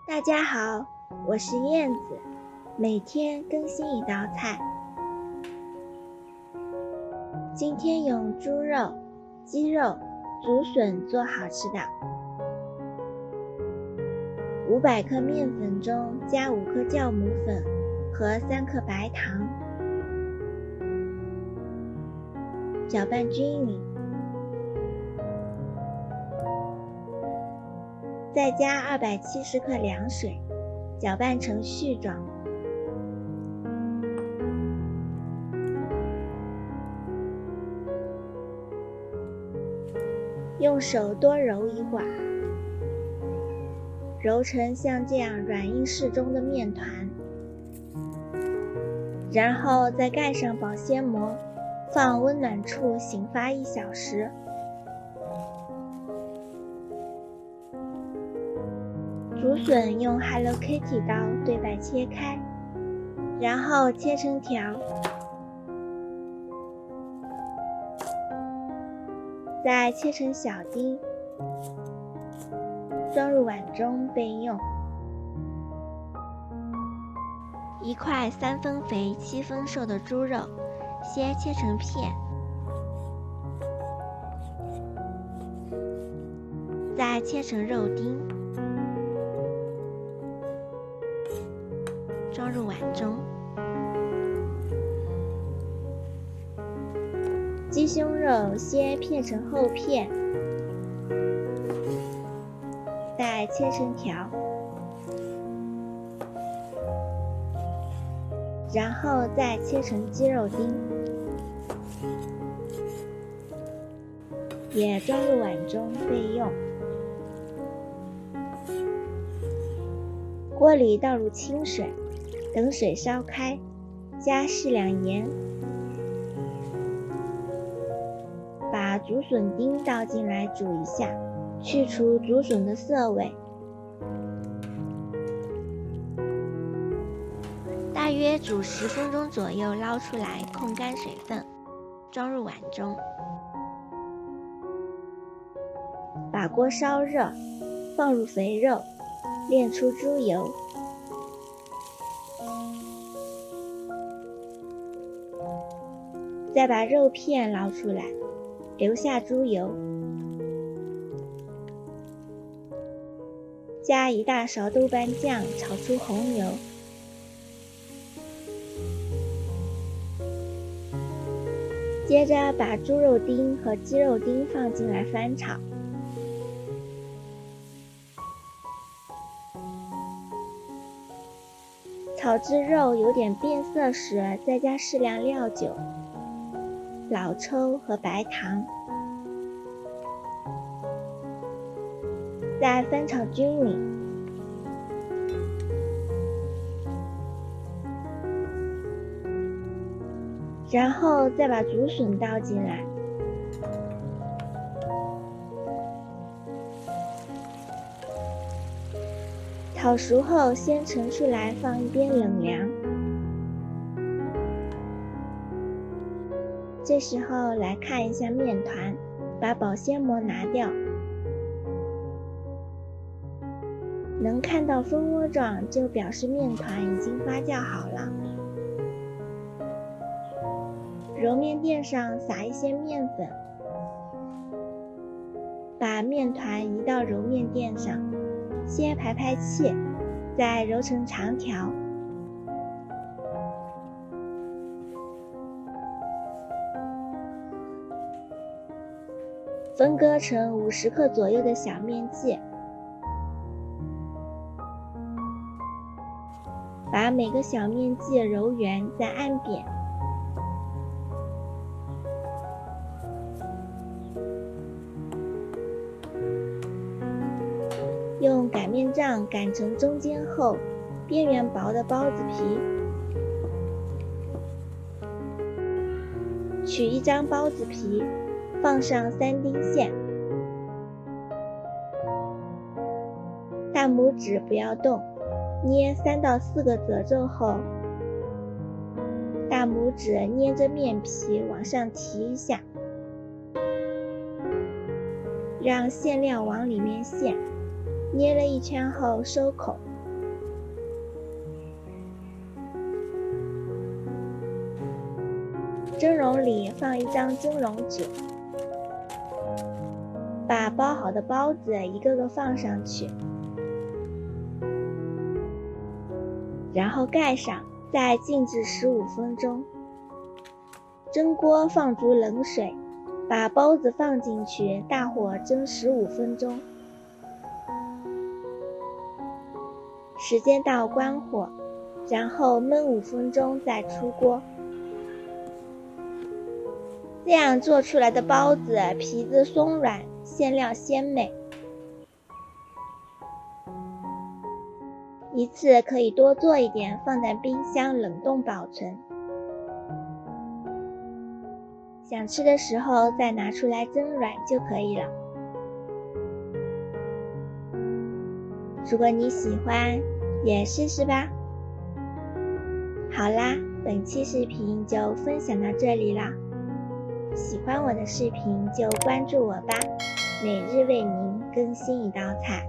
大家好，我是燕子，每天更新一道菜。今天用猪肉、鸡肉、竹笋做好吃的。500克面粉中加5克酵母粉和3克白糖，搅拌均匀，再加270克凉水，搅拌成絮状。用手多揉一会儿，揉成像这样软硬适中的面团，然后再盖上保鲜膜，放温暖处醒发1小时。竹笋用 Hello Kitty 刀对半切开，然后切成条，再切成小丁，装入碗中备用。1块3分肥7分瘦的猪肉，先切成片，再切成肉丁，装入碗中。鸡胸肉先片成厚片，再切成条，然后再切成鸡肉丁，也装入碗中备用。锅里倒入清水，等水烧开，加适量盐，把竹笋丁倒进来煮一下，去除竹笋的涩味。大约煮10分钟左右，捞出来控干水分，装入碗中。把锅烧热，放入肥肉，炼出猪油，再把肉片捞出来，留下猪油，加1大勺豆瓣酱炒出红油，接着把猪肉丁和鸡肉丁放进来翻炒。炒至肉有点变色时，再加适量料酒、老抽和白糖，再翻炒均匀。然后再把竹笋倒进来，炒熟后先盛出来放一边冷凉。这时候来看一下面团，把保鲜膜拿掉，能看到蜂窝状就表示面团已经发酵好了。揉面垫上撒一些面粉，把面团移到揉面垫上，先排气，再揉成长条。分割成50克左右的小面剂，把每个小面剂揉圆再按扁，用擀面杖擀成中间厚、边缘薄的包子皮，取一张包子皮，放上3丁馅，大拇指不要动，捏3到4个褶皱后，大拇指捏着面皮往上提一下，让馅料往里面陷，捏了一圈后收口，蒸笼里放一张蒸笼纸，把包好的包子一个个放上去，然后盖上，再静置15分钟。蒸锅放足冷水，把包子放进去，大火蒸15分钟。时间到关火，然后焖5分钟再出锅。这样做出来的包子皮子松软，馅料鲜美。一次可以多做一点，放在冰箱冷冻保存。想吃的时候再拿出来蒸软就可以了。如果你喜欢，也试试吧。好啦，本期视频就分享到这里啦。喜欢我的视频就关注我吧，每日为您更新一道菜。